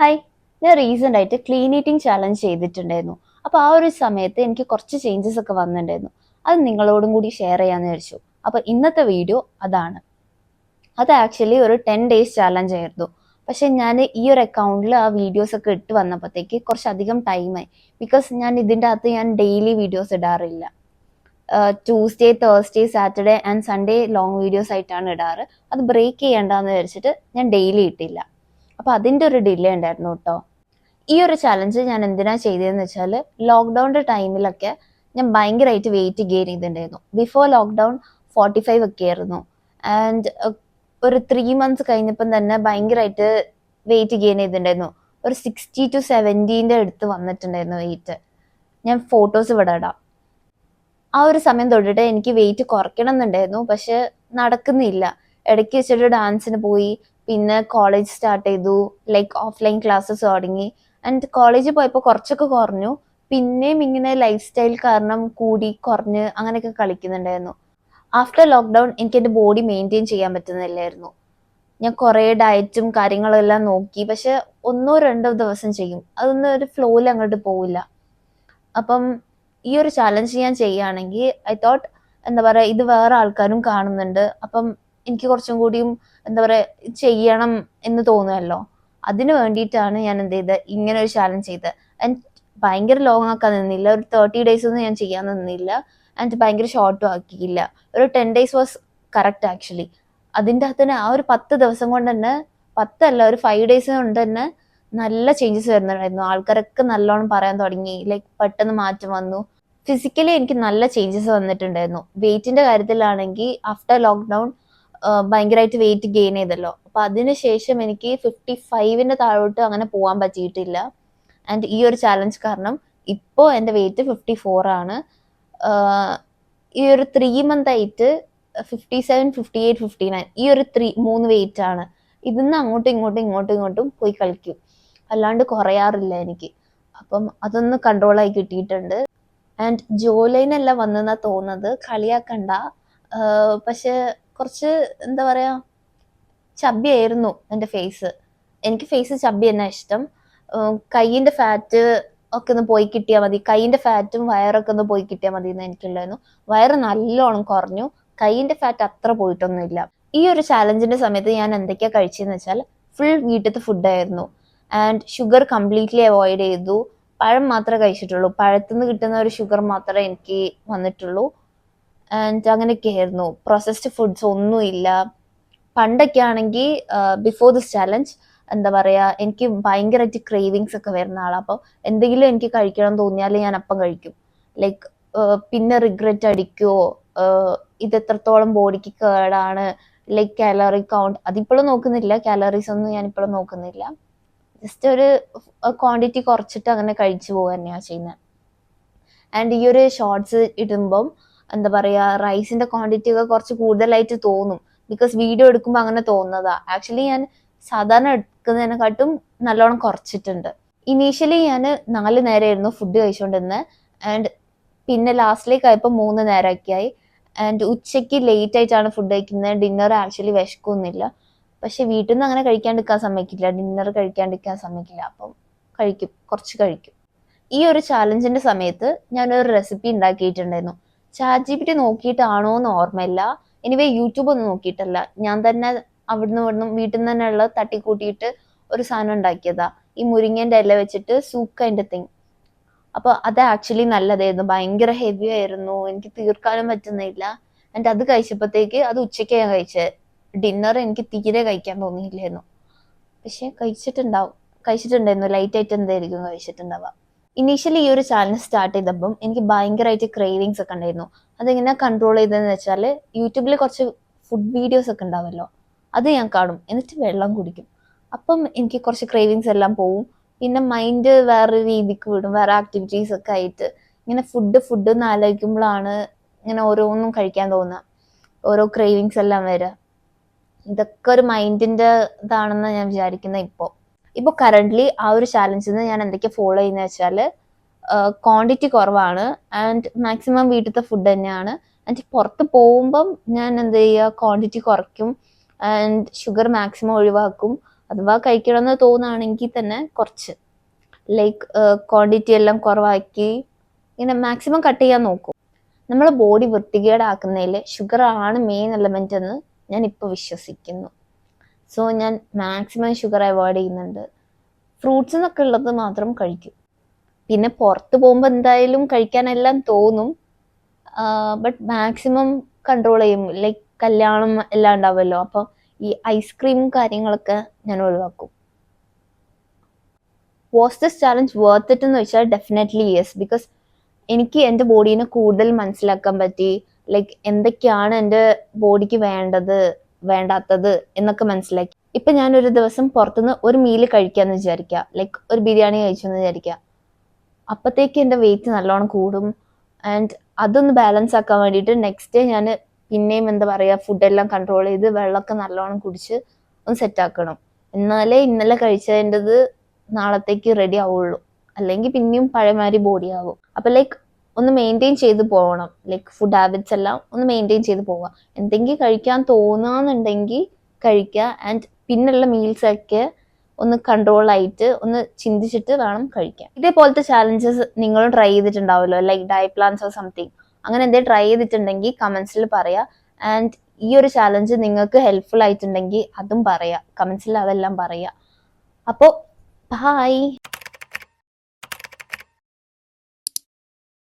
Hi, ഞാൻ recent ആയിട്ട് clean eating challenge ചെയ്തിട്ടുണ്ടായിരുന്നു. അപ്പോൾ ആ ഒരു സമയത്ത് എനിക്ക് കുറച്ച് ചേഞ്ചസ് ഒക്കെ വന്നിട്ടുണ്ടായിരുന്നു. അത് നിങ്ങളോടും കൂടി ഷെയർ ചെയ്യാന്ന് വിചാരിച്ചു. അപ്പോൾ ഇന്നത്തെ വീഡിയോ അതാണ്. അത് ആക്ച്വലി ഒരു 10 days ചാലഞ്ച് ആയിരുന്നു. പക്ഷെ ഞാൻ ഈ ഒരു അക്കൗണ്ടിൽ ആ വീഡിയോസ് ഒക്കെ ഇട്ട് വന്നപ്പോഴത്തേക്ക് കുറച്ചധികം ടൈമായി. ബിക്കോസ് ഇതിൻ്റെ അകത്ത് ഞാൻ ഡെയിലി വീഡിയോസ് ഇടാറില്ല. Tuesday, Thursday, Saturday and Sunday long videos ആയിട്ടാണ് ഇടാറ്. അത് ബ്രേക്ക് ചെയ്യേണ്ടെന്ന് വിചാരിച്ചിട്ട് ഞാൻ ഡെയിലി ഇട്ടില്ല. അപ്പോൾ അതിൻ്റെ ഒരു ഡിലേ ഉണ്ടായിരുന്നു കേട്ടോ. ഈ ഒരു ചലഞ്ച് ഞാൻ എന്തിനാ ചെയ്തതെന്ന് വെച്ചാൽ, ലോക്ക്ഡൗണിൻ്റെ ടൈമിലൊക്കെ ഞാൻ ഭയങ്കരമായിട്ട് വെയിറ്റ് ഗെയിൻ ചെയ്തിട്ടുണ്ടായിരുന്നു. ബിഫോർ ലോക്ക്ഡൗൺ 45 ഒക്കെ ആയിരുന്നു. ആൻഡ് ഒരു 3 months കഴിഞ്ഞപ്പം തന്നെ ഭയങ്കരമായിട്ട് വെയിറ്റ് ഗെയിൻ ചെയ്തിട്ടുണ്ടായിരുന്നു. ഒരു 60 to 70 അടുത്ത് വന്നിട്ടുണ്ടായിരുന്നു വെയിറ്റ്. ഞാൻ ഫോട്ടോസ് ഇവിടെ ഇടാം. ആ ഒരു സമയം തൊട്ടിട്ട് എനിക്ക് വെയിറ്റ് കുറയ്ക്കണം എന്നുണ്ടായിരുന്നു, പക്ഷെ നടക്കുന്നില്ല. ഇടയ്ക്ക് വെച്ചിട്ട് ഡാൻസിന് പോയി, പിന്നെ കോളേജ് സ്റ്റാർട്ട് ചെയ്തു, ലൈക്ക് ഓഫ്ലൈൻ ക്ലാസ്സസ് തുടങ്ങി. ആൻഡ് കോളേജിൽ പോയപ്പോൾ കുറച്ചൊക്കെ കുറഞ്ഞു. പിന്നെയും ഇങ്ങനെ ലൈഫ് സ്റ്റൈൽ കാരണം കൂടി കുറഞ്ഞ് അങ്ങനെയൊക്കെ കളിക്കുന്നുണ്ടായിരുന്നു. ആഫ്റ്റർ ലോക്ക്ഡൗൺ എനിക്ക് എൻ്റെ ബോഡി മെയിൻറ്റെയിൻ ചെയ്യാൻ പറ്റുന്നില്ലായിരുന്നു. ഞാൻ കുറേ ഡയറ്റും കാര്യങ്ങളെല്ലാം നോക്കി, പക്ഷെ 1-2 ദിവസം ചെയ്യും, അതൊന്നും ഒരു ഫ്ലോയിൽ അങ്ങോട്ട് പോവില്ല. അപ്പം ഈ ഒരു ചാലഞ്ച് ഞാൻ ചെയ്യുകയാണെങ്കിൽ ഐ തോട്ട്, എന്താ പറയുക, ഇത് വേറെ ആൾക്കാരും കാണുന്നുണ്ട്, അപ്പം എനിക്ക് കുറച്ചും കൂടിയും എന്താ പറയുക ചെയ്യണം എന്ന് തോന്നുമല്ലോ. അതിന് വേണ്ടിയിട്ടാണ് ഞാൻ എന്ത് ചെയ്തത്, ഇങ്ങനെ ഒരു ചാലഞ്ച് ചെയ്തത്. ആൻഡ് ഭയങ്കര ലോങ് ആക്കാൻ നിന്നില്ല, ഒരു 30 days ഒന്നും ഞാൻ ചെയ്യാൻ നിന്നില്ല. ആൻഡ് ഭയങ്കര ഷോർട്ടും ആക്കിയില്ല. ഒരു 10 days വാസ് കറക്റ്റ് ആക്ച്വലി. അതിൻ്റെ അകത്ത് തന്നെ ആ ഒരു 10 ദിവസം കൊണ്ട് തന്നെ, 10 അല്ല, ഒരു 5 days കൊണ്ട് തന്നെ നല്ല ചേഞ്ചസ് വരുന്നുണ്ടായിരുന്നു. ആൾക്കാരൊക്കെ നല്ലോണം പറയാൻ തുടങ്ങി, ലൈക്ക് പെട്ടെന്ന് മാറ്റം വന്നു. ഫിസിക്കലി എനിക്ക് നല്ല ചേഞ്ചസ് വന്നിട്ടുണ്ടായിരുന്നു. വെയിറ്റിന്റെ കാര്യത്തിലാണെങ്കിൽ ആഫ്റ്റർ ലോക്ക്ഡൗൺ ഭയങ്കരമായിട്ട് വെയിറ്റ് ഗെയിൻ ചെയ്തല്ലോ. അപ്പൊ അതിനുശേഷം എനിക്ക് 55 താഴോട്ട് അങ്ങനെ പോകാൻ പറ്റിയിട്ടില്ല. ആൻഡ് ഈ ഒരു ചാലഞ്ച് കാരണം ഇപ്പോൾ എൻ്റെ വെയിറ്റ് 54 ആണ്. ഈ ഒരു 3 month ആയിട്ട് 57, 58, 59, ഈ ഒരു 3 വെയിറ്റ് ആണ്. ഇതിന്ന് അങ്ങോട്ടും ഇങ്ങോട്ടും ഇങ്ങോട്ടും ഇങ്ങോട്ടും പോയി കളിക്കും, അല്ലാണ്ട് കുറയാറില്ല എനിക്ക്. അപ്പം അതൊന്ന് കൺട്രോളായി കിട്ടിയിട്ടുണ്ട്. ആൻഡ് ജോലൈനെല്ലാം വന്നെന്നാ തോന്നുന്നത്, കളിയാക്കണ്ട. പക്ഷെ കുറച്ച് എന്താ പറയാ, ചബ്ബി ആയിരുന്നു എൻ്റെ ഫേസ്. എനിക്ക് ഫേസ് ചബ്ബി തന്നെ ഇഷ്ടം. കൈയിൻ്റെ ഫാറ്റ് ഒക്കെ ഒന്ന് പോയി കിട്ടിയാൽ മതി, കൈയിൻ്റെ ഫാറ്റും വയറൊക്കെ ഒന്ന് പോയി കിട്ടിയാൽ മതി എന്ന് എനിക്കുണ്ടായിരുന്നു. വയറ് നല്ലോണം കുറഞ്ഞു, കൈയിൻ്റെ ഫാറ്റ് അത്ര പോയിട്ടൊന്നുമില്ല. ഈ ഒരു ചാലഞ്ചിന്റെ സമയത്ത് ഞാൻ എന്തൊക്കെയാ കഴിച്ചതെന്ന് വെച്ചാൽ, ഫുൾ വീട്ടിലത്തെ ഫുഡായിരുന്നു. ആൻഡ് ഷുഗർ കംപ്ലീറ്റ്ലി അവോയ്ഡ് ചെയ്തു. പഴം മാത്രമേ കഴിച്ചിട്ടുള്ളൂ. പഴത്തുനിന്ന് കിട്ടുന്ന ഒരു ഷുഗർ മാത്രമേ എനിക്ക് വന്നിട്ടുള്ളൂ. ആൻഡ് അങ്ങനെയൊക്കെ ആയിരുന്നു. പ്രോസസ്ഡ് ഫുഡ്സ് ഒന്നുമില്ല. പണ്ടൊക്കെ ആണെങ്കിൽ ബിഫോർ ദിസ് ചാലഞ്ച് എന്താ പറയാ, എനിക്ക് ഭയങ്കരമായിട്ട് ക്രേവിങ്സ് ഒക്കെ വരുന്ന ആളാണ്. അപ്പോൾ എന്തെങ്കിലും എനിക്ക് കഴിക്കണം തോന്നിയാൽ ഞാൻ അപ്പം കഴിക്കും. ലൈക്ക് പിന്നെ റിഗ്രറ്റ് അടിക്കുവോ, ഇത് എത്രത്തോളം ബോഡിക്ക് കേടാണ്, ലൈക്ക് കാലറി കൗണ്ട് അതിപ്പോഴും നോക്കുന്നില്ല, കാലറീസ് ഒന്നും ഞാൻ ഇപ്പോഴും നോക്കുന്നില്ല. ജസ്റ്റ് ഒരു ക്വാണ്ടിറ്റി കുറച്ചിട്ട് അങ്ങനെ കഴിച്ചു പോവുക തന്നെയാണ് ചെയ്യുന്നത്. ആൻഡ് ഈ ഒരു ഷോർട്സ് ഇടുമ്പം എന്താ പറയുക, റൈസിന്റെ ക്വാണ്ടിറ്റി ഒക്കെ കുറച്ച് കൂടുതലായിട്ട് തോന്നും. ബിക്കോസ് വീഡിയോ എടുക്കുമ്പോൾ അങ്ങനെ തോന്നുന്നതാ. ആക്ച്വലി ഞാൻ സാധാരണ എടുക്കുന്നതിനെക്കാട്ടും നല്ലോണം കുറച്ചിട്ടുണ്ട്. ഇനീഷ്യലി ഞാൻ 4 നേരമായിരുന്നു ഫുഡ് കഴിച്ചുകൊണ്ടിരുന്നത്. ആൻഡ് പിന്നെ ലാസ്റ്റിലേക്ക് ആയപ്പോൾ 3 നേരമൊക്കെ ആയി. ആൻഡ് ഉച്ചയ്ക്ക് ലേറ്റ് ആയിട്ടാണ് ഫുഡ് കഴിക്കുന്നത്. ഡിന്നർ ആക്ച്വലി വിശക്കൊന്നുമില്ല. പക്ഷെ വീട്ടിൽ നിന്ന് അങ്ങനെ കഴിക്കാണ്ടിരിക്കാൻ സമ്മതിക്കില്ല, ഡിന്നർ കഴിക്കാണ്ടിരിക്കാൻ സമ്മതിക്കില്ല. അപ്പം കഴിക്കും, കുറച്ച് കഴിക്കും. ഈ ഒരു ചാലഞ്ചിന്റെ സമയത്ത് ഞാനൊരു റെസിപ്പി ഉണ്ടാക്കിയിട്ടുണ്ടായിരുന്നു. ChatGPT നോക്കിയിട്ടാണോ എന്ന് ഓർമ്മയില്ല. എനിവേ യൂട്യൂബ് ഒന്നും നോക്കിയിട്ടല്ല, ഞാൻ തന്നെ അവിടുന്ന് ഇവിടുന്ന് വീട്ടിൽ നിന്ന് തന്നെ ഉള്ള തട്ടിക്കൂട്ടിയിട്ട് ഒരു സാധനം ഉണ്ടാക്കിയതാ. ഈ മുരിങ്ങേന്റെ ഇല വെച്ചിട്ട് സൂപ്പ് കൈൻഡ് തിങ്. അപ്പോൾ അത് ആക്ച്വലി നല്ലതായിരുന്നു. ഭയങ്കര ഹെവി ആയിരുന്നു, എനിക്ക് തീർക്കാനും പറ്റുന്നില്ല. എന്നിട്ട് അത് കഴിച്ചപ്പോഴത്തേക്ക്, അത് ഉച്ചയ്ക്ക് ഞാൻ കഴിച്ചത്, ഡിന്നർ എനിക്ക് തീരെ കഴിക്കാൻ തോന്നിയില്ലായിരുന്നു. പക്ഷെ കഴിച്ചിട്ടുണ്ടായിരുന്നു, ലൈറ്റ് ആയിട്ട് എന്തായിരിക്കും കഴിച്ചിട്ടുണ്ടാവുക. ഇനീഷ്യലി ഈ ഒരു ചാനൽ സ്റ്റാർട്ട് ചെയ്തപ്പം എനിക്ക് ഭയങ്കരമായിട്ട് ക്രേവിങ്സ് ഒക്കെ ഉണ്ടായിരുന്നു. അതെങ്ങനെ കൺട്രോൾ ചെയ്തതെന്ന് വെച്ചാൽ, യൂട്യൂബിൽ കുറച്ച് ഫുഡ് വീഡിയോസ് ഒക്കെ ഉണ്ടാവുമല്ലോ, അത് ഞാൻ കാണും, എന്നിട്ട് വെള്ളം കുടിക്കും. അപ്പം എനിക്ക് കുറച്ച് ക്രേവിങ്സ് എല്ലാം പോവും. പിന്നെ മൈൻഡ് വേറെ രീതിക്ക് വിടും, വേറെ ആക്ടിവിറ്റീസ് ഒക്കെ ആയിട്ട്. ഇങ്ങനെ ഫുഡ് എന്ന് ആലോചിക്കുമ്പോഴാണ് ഇങ്ങനെ ഓരോന്നും കഴിക്കാൻ തോന്നുക, ഓരോ ക്രേവിങ്സ് എല്ലാം വരിക. ഇതൊക്കെ ഒരു മൈൻഡിന്റെ ഇതാണെന്ന് ഞാൻ വിചാരിക്കുന്നത്. ഇപ്പോൾ കറന്റ്ലി ആ ഒരു ചാലഞ്ചിൽ നിന്ന് ഞാൻ എന്തൊക്കെയാ ഫോളോ ചെയ്യുന്നത് വെച്ചാൽ, ക്വാണ്ടിറ്റി കുറവാണ്. ആൻഡ് മാക്സിമം വീട്ടിലത്തെ ഫുഡ് തന്നെയാണ്. ആൻഡ് പുറത്ത് പോകുമ്പം ഞാൻ എന്ത് ചെയ്യുക, ക്വാണ്ടിറ്റി കുറയ്ക്കും. ആൻഡ് ഷുഗർ മാക്സിമം ഒഴിവാക്കും. അഥവാ കഴിക്കണമെന്ന് തോന്നുകയാണെങ്കിൽ തന്നെ കുറച്ച് ലൈക്ക് ക്വാണ്ടിറ്റി എല്ലാം കുറവാക്കി ഇങ്ങനെ മാക്സിമം കട്ട് ചെയ്യാൻ നോക്കും. നമ്മളെ ബോഡി വൃത്തികേടാക്കുന്നതിൽ ഷുഗർ ആണ് മെയിൻ എലമെന്റ് എന്ന് ഞാൻ ഇപ്പോൾ വിശ്വസിക്കുന്നു. സോ ഞാൻ മാക്സിമം ഷുഗർ അവോയ്ഡ് ചെയ്യുന്നുണ്ട്. ഫ്രൂട്ട്സ് എന്നൊക്കെ ഉള്ളത് മാത്രം കഴിക്കും. പിന്നെ പുറത്ത് പോകുമ്പോൾ എന്തായാലും കഴിക്കാനെല്ലാം തോന്നും, ബട്ട് മാക്സിമം കൺട്രോൾ ചെയ്യും. ലൈക്ക് കല്യാണം എല്ലാം ഉണ്ടാവുമല്ലോ, അപ്പം ഈ ഐസ്ക്രീമും കാര്യങ്ങളൊക്കെ ഞാൻ ഒഴിവാക്കും. Was this challenge worth it എന്ന് വെച്ചാൽ ഡെഫിനറ്റ്ലി യെസ്. ബിക്കോസ് എനിക്ക് എൻ്റെ ബോഡീനെ കൂടുതൽ മനസ്സിലാക്കാൻ പറ്റി. ലൈക്ക് എന്തൊക്കെയാണ് എൻ്റെ ബോഡിക്ക് വേണ്ടത് വേണ്ടാത്തത് എന്നൊക്കെ മനസ്സിലാക്കി. ഇപ്പം ഞാനൊരു ദിവസം പുറത്തുനിന്ന് ഒരു മീല് കഴിക്കാമെന്ന് വിചാരിക്കുക, ലൈക്ക് ഒരു ബിരിയാണി കഴിച്ചു എന്ന് വിചാരിക്കുക. അപ്പോഴത്തേക്ക് എൻ്റെ വെയിറ്റ് നല്ലോണം കൂടും. ആൻഡ് അതൊന്ന് ബാലൻസ് ആക്കാൻ വേണ്ടിയിട്ട് നെക്സ്റ്റ് ഡേ ഞാൻ പിന്നെയും എന്താ പറയുക, ഫുഡെല്ലാം കൺട്രോൾ ചെയ്ത് വെള്ളമൊക്കെ നല്ലോണം കുടിച്ച് ഒന്ന് സെറ്റാക്കണം. എന്നാലേ ഇന്നലെ കഴിച്ചതിൻ്റെത് നാളത്തേക്ക് റെഡി ആവുള്ളൂ. അല്ലെങ്കിൽ പിന്നെയും പഴയമാതിരി ബോഡി ആവും. അപ്പം ലൈക്ക് ഒന്ന് മെയിൻറ്റെയിൻ ചെയ്ത് പോകണം. ലൈക്ക് ഫുഡ് ഹാബിറ്റ്സ് എല്ലാം ഒന്ന് മെയിൻറ്റെയിൻ ചെയ്ത് പോവുക. എന്തെങ്കിലും കഴിക്കാൻ തോന്നുകയെന്നുണ്ടെങ്കിൽ കഴിക്കുക. ആൻഡ് പിന്നുള്ള മീൽസൊക്കെ ഒന്ന് കൺട്രോളായിട്ട് ഒന്ന് ചിന്തിച്ചിട്ട് വേണം കഴിക്കാൻ. ഇതേപോലത്തെ ചാലഞ്ചസ് നിങ്ങളും ട്രൈ ചെയ്തിട്ടുണ്ടാവുമല്ലോ, like diet plans or something. അങ്ങനെ എന്തെങ്കിലും ട്രൈ ചെയ്തിട്ടുണ്ടെങ്കിൽ കമൻസിൽ പറയാം. ആൻഡ് ഈ ഒരു ചാലഞ്ച് നിങ്ങൾക്ക് ഹെൽപ്ഫുൾ ആയിട്ടുണ്ടെങ്കിൽ അതും പറയാം, കമൻസിൽ അതെല്ലാം പറയാം. അപ്പോൾ ബൈ.